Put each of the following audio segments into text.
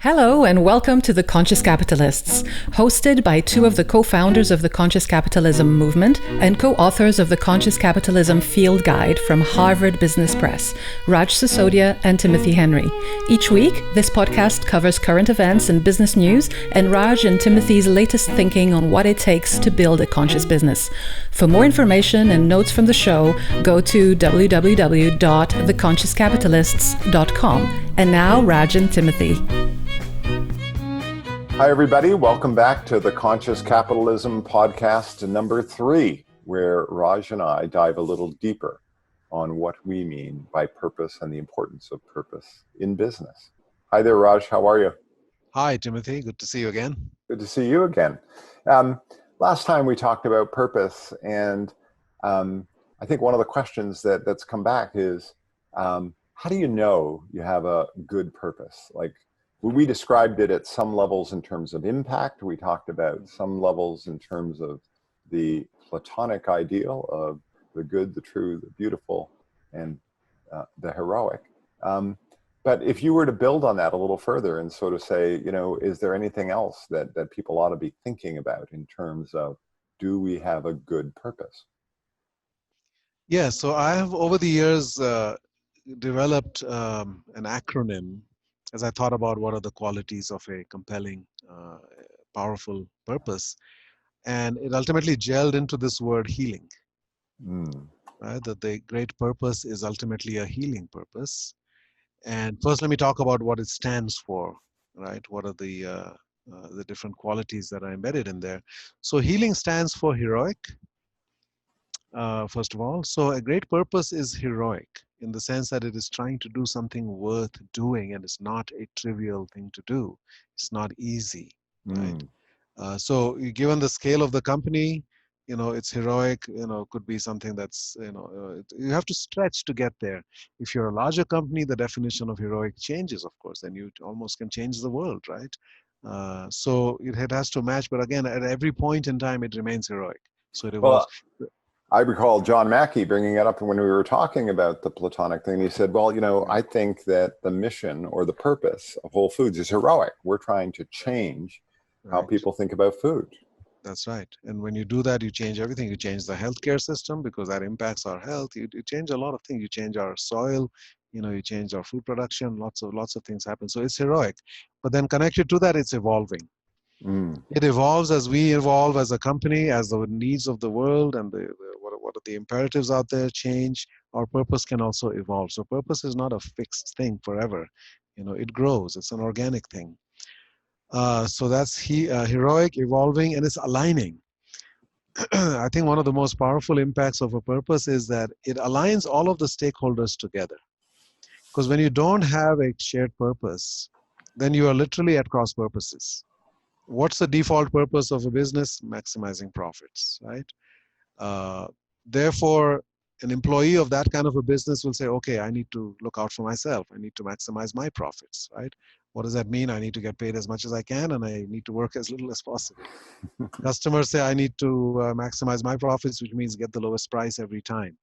Hello and welcome to The Conscious Capitalists, hosted by two of the co-founders of the Conscious Capitalism movement and co-authors of the Conscious Capitalism Field Guide from Harvard Business Press, Raj Sisodia and Timothy Henry. Each week, this podcast covers current events and business news and Raj and Timothy's latest thinking on what it takes to build a conscious business. For more information and notes from the show, go to www.theconsciouscapitalists.com. And now, Raj and Timothy. Hi, everybody. Welcome back to the Conscious Capitalism podcast number 3, where Raj and I dive a little deeper on what we mean by purpose and the importance of purpose in business. Hi there, Raj. How are you? Hi, Timothy. Good to see you again. Good to see you again. Last time we talked about purpose, and I think one of the questions that's come back is, how do you know you have a good purpose? Like, we described it at some levels in terms of impact. We talked about some levels in terms of the Platonic ideal of the good, the true, the beautiful, and the heroic. But if you were to build on that a little further and sort of say, you know, is there anything else that people ought to be thinking about in terms of, do we have a good purpose? Yeah, so I have over the years developed an acronym as I thought about what are the qualities of a compelling, powerful purpose. And it ultimately gelled into this word healing. Right? That the great purpose is ultimately a healing purpose. And first, let me talk about what it stands for, right? What are the different qualities that are embedded in there? So healing stands for heroic, first of all. So a great purpose is heroic in the sense that it is trying to do something worth doing, and it's not a trivial thing to do. It's not easy, right? So given the scale of the company, you know, it's heroic, you know, could be something that's, you know, you have to stretch to get there. If you're a larger company, the definition of heroic changes, of course, then you almost can change the world, right? So it has to match, but again, at every point in time, it remains heroic. So it evolves. Well, I recall John Mackey bringing it up when we were talking about the Platonic thing. He said, well, you know, I think that the mission or the purpose of Whole Foods is heroic. We're trying to change how people think about food. That's right. And when you do that, you change everything. You change the healthcare system because that impacts our health. You change a lot of things. You change our soil, you know, you change our food production. Lots of things happen. So it's heroic. But then connected to that, it's evolving. It evolves as we evolve as a company, as the needs of the world and what are the imperatives out there change. Our purpose can also evolve. So purpose is not a fixed thing forever. You know, it grows. It's an organic thing. So that's heroic, evolving, and it's aligning. I think one of the most powerful impacts of a purpose is that it aligns all of the stakeholders together. Because when you don't have a shared purpose, then you are literally at cross purposes. What's the default purpose of a business? Maximizing profits, right? Therefore, an employee of that kind of a business will say, okay, I need to look out for myself. I need to maximize my profits, right? What does that mean? I need to get paid as much as I can, and I need to work as little as possible. Customers say, I need to maximize my profits, which means get the lowest price every time.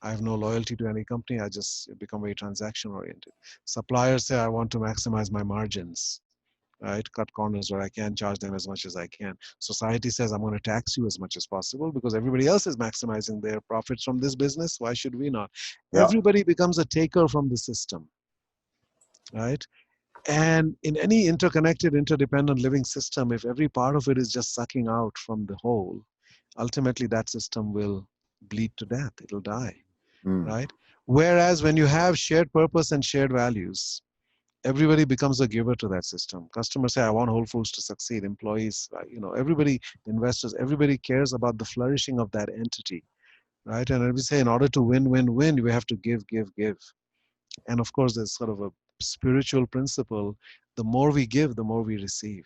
I have no loyalty to any company. I just become very transaction oriented. Suppliers say, I want to maximize my margins. Right, cut corners where I can, charge them as much as I can. Society says I'm going to tax you as much as possible because everybody else is maximizing their profits from this business. Why should we not? Yeah. Everybody becomes a taker from the system, right? And in any interconnected, interdependent living system, if every part of it is just sucking out from the whole, ultimately that system will bleed to death. It'll die, right? Whereas when you have shared purpose and shared values, everybody becomes a giver to that system. Customers say, I want Whole Foods to succeed. Employees, you know, everybody, investors, everybody cares about the flourishing of that entity, right? And we say, in order to win, we have to give. And of course, there's sort of a spiritual principle. The more we give, the more we receive,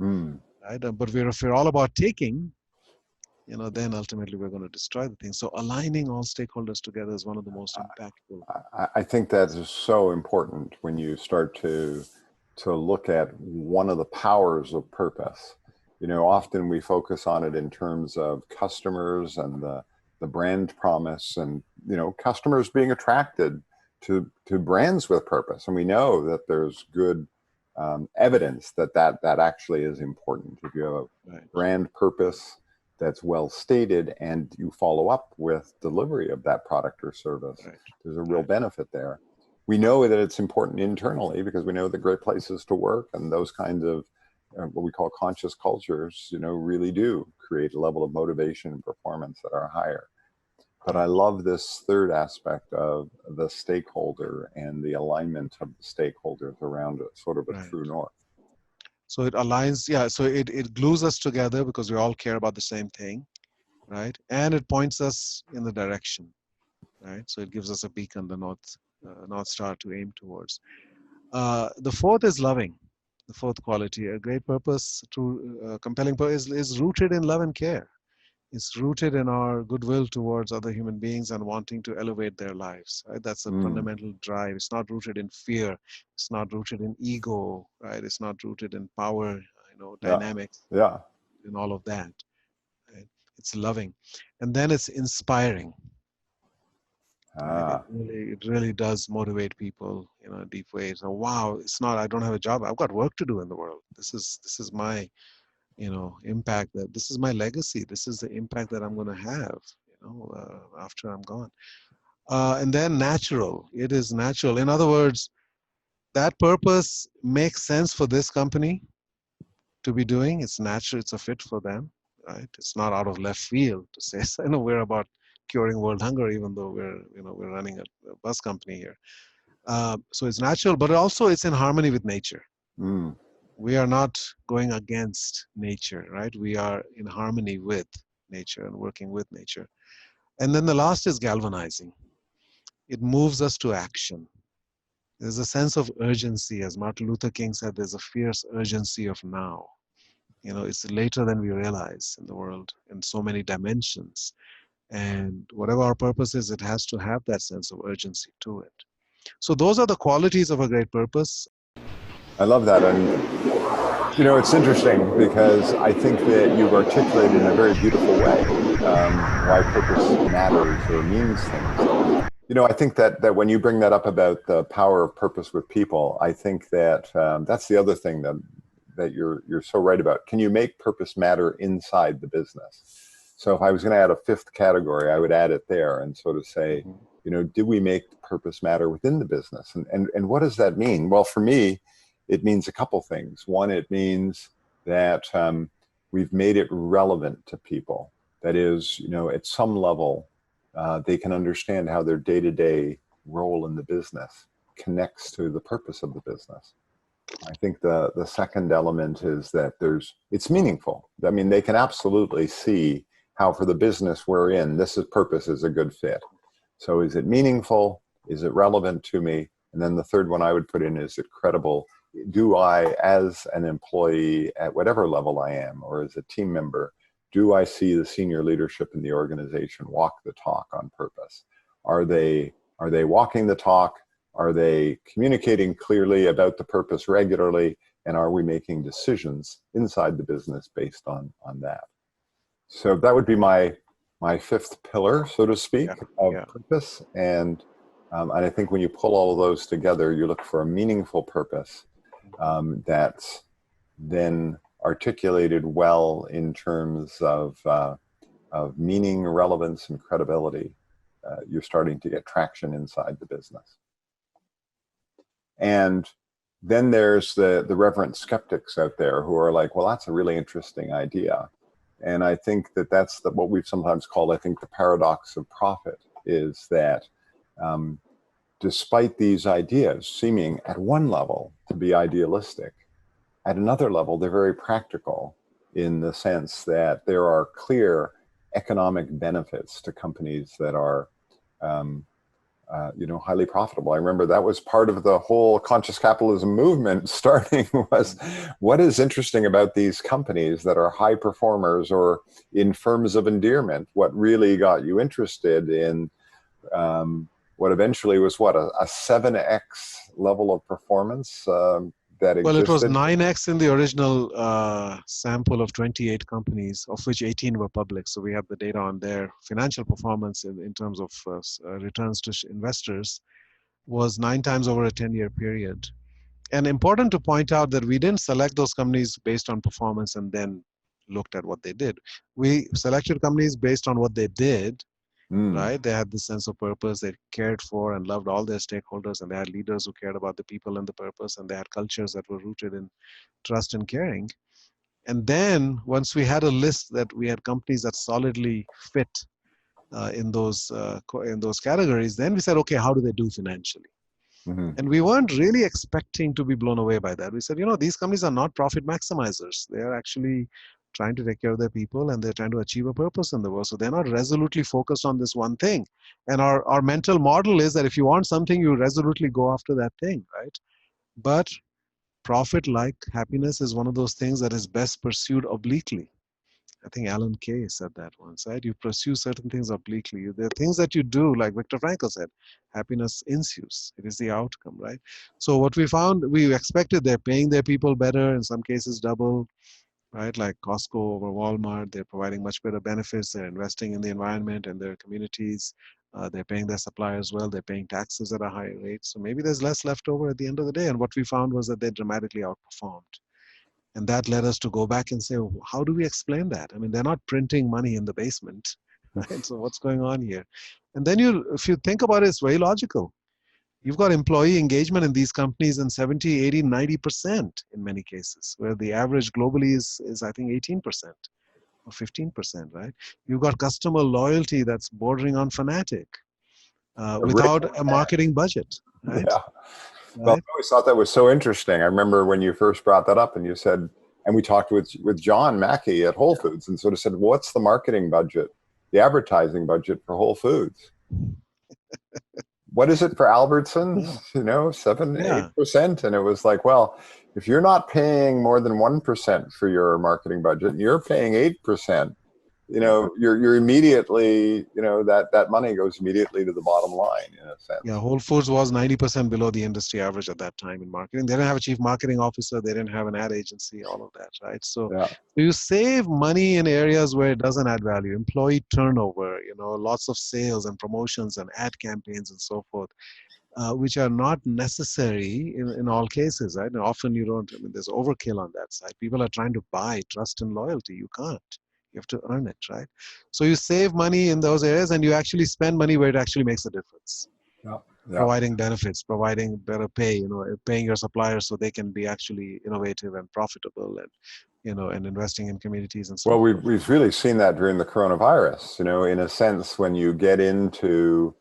right? But if we're all about taking, you know, then ultimately we're going to destroy the thing. So aligning all stakeholders together is one of the most impactful. I think that is so important when you start to look at one of the powers of purpose. You know, often we focus on it in terms of customers and the brand promise and, you know, customers being attracted to brands with purpose. And we know that there's good evidence that actually is important. If you have a brand purpose that's well stated and you follow up with delivery of that product or service, there's a real benefit there. We know that it's important internally because we know that great places to work and those kinds of what we call conscious cultures, really do create a level of motivation and performance that are higher. But I love this third aspect of the stakeholder and the alignment of the stakeholders around a sort of a true north. So it aligns, so it glues us together because we all care about the same thing, right? And it points us in the direction, right? So it gives us a beacon, the North Star to aim towards. The fourth is loving. The fourth quality, a great purpose, true, compelling purpose is rooted in love and care. It's rooted in our goodwill towards other human beings and wanting to elevate their lives, right? That's a fundamental drive. It's not rooted in fear. It's not rooted in ego, right? It's not rooted in power, dynamics, and all of that. Right? It's loving. And then it's inspiring. Right? It really does motivate people in a deep way. So, wow, it's not, I don't have a job. I've got work to do in the world. This is my impact, that this is my legacy. This is the impact that I'm going to have, after I'm gone. And then natural. It is natural. In other words, that purpose makes sense for this company to be doing. It's natural. It's a fit for them, right? It's not out of left field to say, we're about curing world hunger, even though we're running a bus company here. So it's natural, but also it's in harmony with nature. We are not going against nature, right? We are in harmony with nature and working with nature. And then the last is galvanizing. It moves us to action. There's a sense of urgency. As Martin Luther King said, there's a fierce urgency of now. It's later than we realize in the world in so many dimensions. And whatever our purpose is, it has to have that sense of urgency to it. So those are the qualities of a great purpose. I love that. And it's interesting because I think that you've articulated in a very beautiful way why purpose matters or means things. I think that when you bring that up about the power of purpose with people, I think that that's the other thing that you're so right about. Can you make purpose matter inside the business? So if I was going to add a fifth category, I would add it there and sort of say, do we make purpose matter within the business? And what does that mean? Well, for me, it means a couple things. One, it means that we've made it relevant to people. That is, at some level, they can understand how their day-to-day role in the business connects to the purpose of the business. I think the second element is that it's meaningful. I mean, they can absolutely see how for the business we're in, purpose is a good fit. So is it meaningful? Is it relevant to me? And then the third one I would put in, is it credible? Do I, as an employee at whatever level I am, or as a team member, do I see the senior leadership in the organization walk the talk on purpose? Are they walking the talk? Are they communicating clearly about the purpose regularly? And are we making decisions inside the business based on that? So that would be my fifth pillar, so to speak, of purpose. And I think when you pull all of those together, you look for a meaningful purpose that's then articulated well in terms of meaning, relevance, and credibility. You're starting to get traction inside the business. And then there's the reverent skeptics out there who are like, well, that's a really interesting idea. And I think that's what we've sometimes called, I think, the paradox of profit, is that despite these ideas seeming at one level to be idealistic, at another level, they're very practical in the sense that there are clear economic benefits to companies that are highly profitable. I remember that was part of the whole conscious capitalism movement starting, was what is interesting about these companies that are high performers, or in firms of endearment, what really got you interested in what eventually was a 7x level of performance that existed? Well, it was 9x in the original sample of 28 companies, of which 18 were public. So we have the data on their financial performance in terms of returns to investors was 9 times over a 10-year period. And important to point out that we didn't select those companies based on performance and then looked at what they did. We selected companies based on what they did, Mm. right? They had this sense of purpose. They cared for and loved all their stakeholders, and they had leaders who cared about the people and the purpose, and they had cultures that were rooted in trust and caring. And then once we had a list that we had companies that solidly fit in those categories, then we said, okay, how do they do financially? Hmm. And we weren't really expecting to be blown away by that. We said, these companies are not profit maximizers. They are actually trying to take care of their people, and they're trying to achieve a purpose in the world. So they're not resolutely focused on this one thing. And our mental model is that if you want something, you resolutely go after that thing, right? But profit, like happiness, is one of those things that is best pursued obliquely. I think Alan Kay said that once, right? You pursue certain things obliquely. There are things that you do, like Viktor Frankl said, happiness ensues. It is the outcome, right? So what we found, we expected they're paying their people better, in some cases double, right? Like Costco over Walmart, they're providing much better benefits. They're investing in the environment and their communities. They're paying their suppliers well. They're paying taxes at a higher rate. So maybe there's less left over at the end of the day. And what we found was that they dramatically outperformed. And that led us to go back and say, how do we explain that? I mean, they're not printing money in the basement, right? So what's going on here? And then if you think about it, it's very logical. You've got employee engagement in these companies in 70, 80, 90% in many cases, where the average globally is I think, 18% or 15%, right? You've got customer loyalty that's bordering on fanatic without a marketing budget, right? Yeah. Well, Right? I always thought that was so interesting. I remember when you first brought that up and you said, and we talked with John Mackey at Whole Foods and sort of said, what's the marketing budget, the advertising budget for Whole Foods? What is it for Albertsons? Yeah. 7, Yeah. 8%. And it was like, well, if you're not paying more than 1% for your marketing budget, you're paying 8%. You're immediately, that money goes immediately to the bottom line in a Yeah, sense. Whole Foods was 90% below the industry average at that time in marketing. They didn't have a chief marketing officer. They didn't have an ad agency, all of that, right? So Yeah. you save money in areas where it doesn't add value. Employee turnover, lots of sales and promotions and ad campaigns and so forth, which are not necessary in all cases, right? And often there's overkill on that side. People are trying to buy trust and loyalty. You can't. You have to earn it, right? So you save money in those areas, and you actually spend money where it actually makes a difference. Yeah. Yeah. Providing benefits, providing better pay, paying your suppliers so they can be actually innovative and profitable, and investing in communities and so Well, forth. we've really seen that during the coronavirus, in a sense, when you get into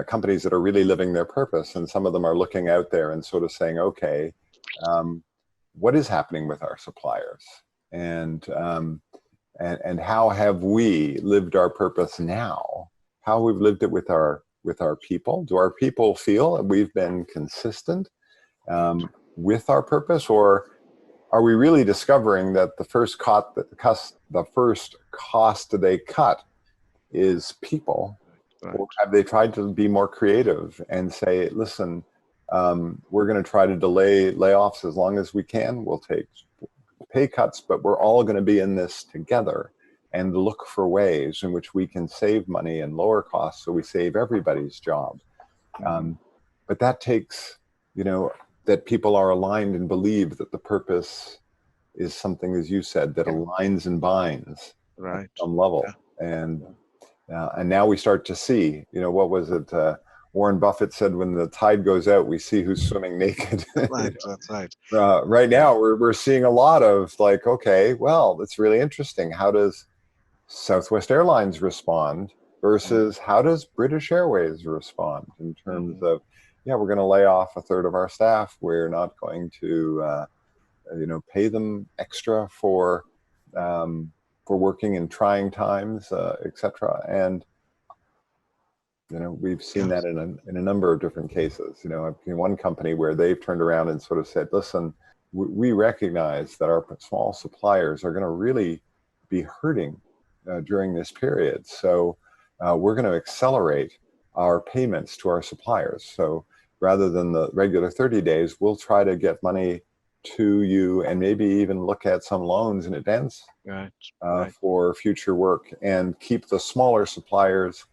companies that are really living their purpose, and some of them are looking out there and sort of saying, okay, what is happening with our suppliers? And how have we lived our purpose now? How we've lived it with our people? Do our people feel that we've been consistent with our purpose, or are we really discovering that the first cost they cut is people? Right. Or have they tried to be more creative and say, listen, we're going to try to delay layoffs as long as we can. We'll take pay cuts, but we're all going to be in this together and look for ways in which we can save money and lower costs so we save everybody's job. But that takes, that people are aligned and believe that the purpose is something, as you said, that aligns and binds Right. at some level. Yeah. And now we start to see, what was it? Warren Buffett said, when the tide goes out, we see who's swimming naked. Right. That's right. Right now, we're seeing a lot of like, okay, well, it's really interesting. How does Southwest Airlines respond versus how does British Airways respond in terms of, yeah, we're going to lay off a third of our staff. We're not going to, pay them extra for working in trying times, etc. And we've seen that in a number of different cases. I've seen one company where they've turned around and sort of said, listen, we recognize that our small suppliers are going to really be hurting during this period. So we're going to accelerate our payments to our suppliers. So rather than the regular 30 days, we'll try to get money to you and maybe even look at some loans in advance for future work and keep the smaller suppliers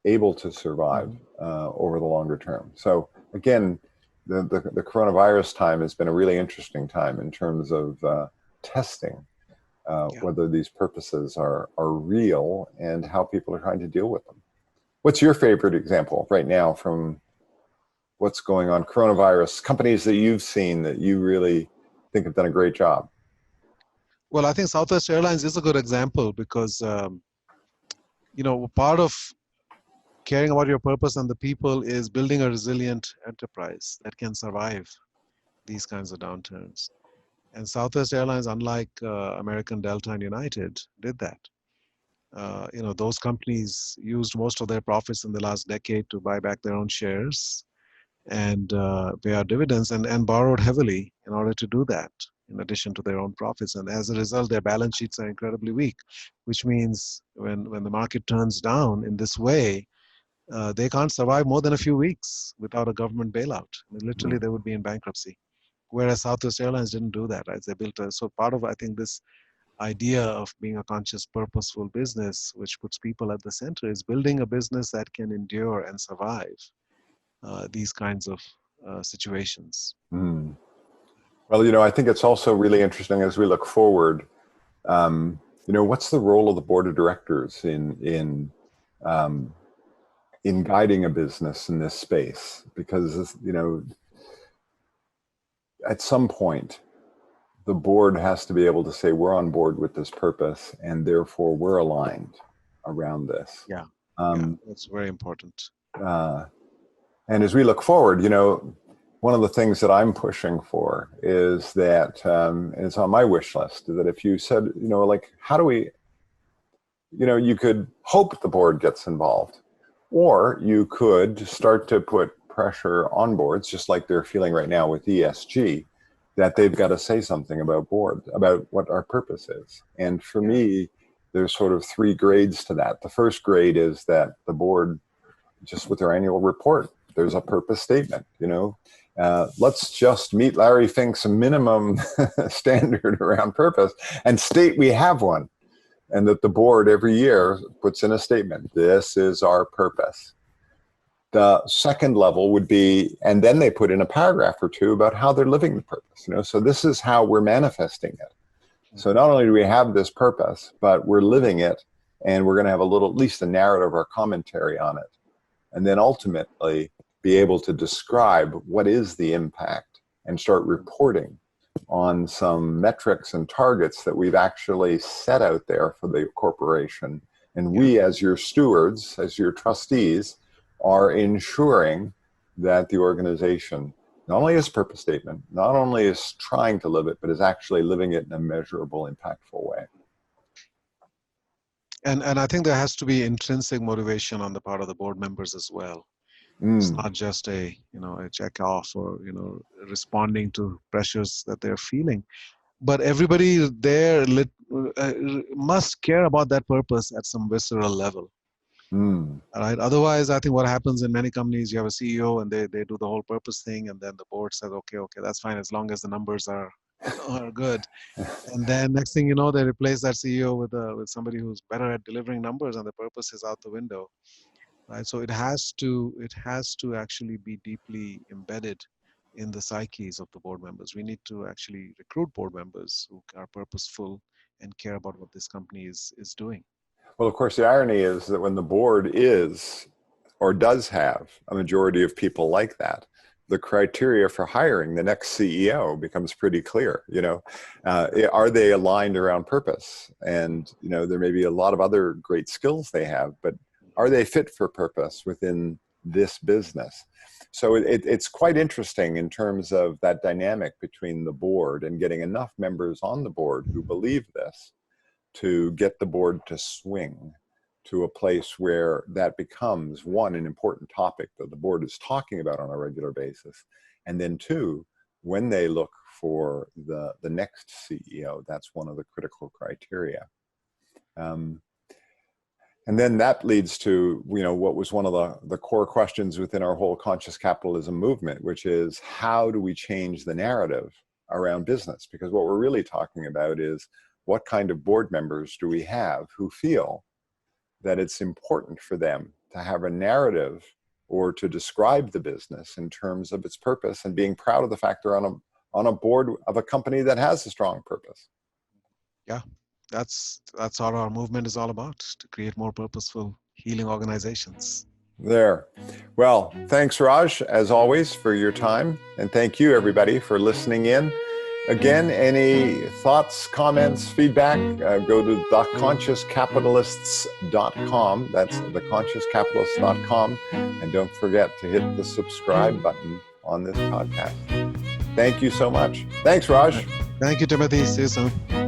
able to survive over the longer term. So again, the coronavirus time has been a really interesting time in terms of testing Yeah. whether these purposes are real and how people are trying to deal with them. What's your favorite example right now from what's going on, coronavirus, companies that you've seen that you really think have done a great job? Well, I think Southwest Airlines is a good example because, part of caring about your purpose and the people is building a resilient enterprise that can survive these kinds of downturns. And Southwest Airlines, unlike American, Delta, and United, did that. Those companies used most of their profits in the last decade to buy back their own shares and pay out dividends and borrowed heavily in order to do that, in addition to their own profits. And as a result, their balance sheets are incredibly weak, which means when the market turns down in this way, they can't survive more than a few weeks without a government bailout. I mean, literally, they would be in bankruptcy. Whereas Southwest Airlines didn't do that, right? They built so part of, I think, this idea of being a conscious, purposeful business, which puts people at the center, is building a business that can endure and survive these kinds of situations. Mm. Well, I think it's also really interesting as we look forward. What's the role of the board of directors in guiding a business in this space? Because at some point, the board has to be able to say we're on board with this purpose, and therefore we're aligned around this. Yeah, that's very important. And as we look forward, one of the things that I'm pushing for is that, and it's on my wish list, that if you said, like, how do we, you could hope the board gets involved, or you could start to put pressure on boards, just like they're feeling right now with ESG, that they've got to say something about what our purpose is. And for me, there's sort of 3 grades to that. The first grade is that the board, just with their annual report, there's a purpose statement, let's just meet Larry Fink's minimum standard around purpose and state we have one. And that the board every year puts in a statement, this is our purpose. The second level would be, and then they put in a paragraph or 2 about how they're living the purpose. So this is how we're manifesting it. So not only do we have this purpose, but we're living it, and we're going to have at least a narrative or commentary on it. And then ultimately be able to describe what is the impact and start reporting on some metrics and targets that we've actually set out there for the corporation. And we, as your stewards, as your trustees, are ensuring that the organization not only has a purpose statement, not only is trying to live it, but is actually living it in a measurable, impactful way. And I think there has to be intrinsic motivation on the part of the board members as well. It's not just a check off or responding to pressures that they're feeling, but everybody there must care about that purpose at some visceral level. Right? Otherwise, I think what happens in many companies, you have a CEO and they do the whole purpose thing, and then the board says, okay, that's fine as long as the numbers are good. And then next thing you know, they replace that CEO with somebody who's better at delivering numbers, and the purpose is out the window. Right? So it has to actually be deeply embedded in the psyches of the board members. We need to actually recruit board members who are purposeful and care about what this company is doing. Well, of course, the irony is that when the board is or does have a majority of people like that, the criteria for hiring the next CEO becomes pretty clear. Are they aligned around purpose? And there may be a lot of other great skills they have, but are they fit for purpose within this business? So it's quite interesting in terms of that dynamic between the board and getting enough members on the board who believe this to get the board to swing to a place where that becomes, 1, an important topic that the board is talking about on a regular basis. And then 2, when they look for the next CEO, that's one of the critical criteria. And then that leads to, what was one of the core questions within our whole conscious capitalism movement, which is how do we change the narrative around business? Because what we're really talking about is what kind of board members do we have who feel that it's important for them to have a narrative or to describe the business in terms of its purpose, and being proud of the fact they're on a board of a company that has a strong purpose. Yeah, that's what our movement is all about, to create more purposeful healing organizations. There. Well, thanks, Raj, as always, for your time. And thank you, everybody, for listening in. Again, any thoughts, comments, feedback, go to theconsciouscapitalists.com. That's theconsciouscapitalists.com. And don't forget to hit the subscribe button on this podcast. Thank you so much. Thanks, Raj. Thank you, Timothy. See you soon.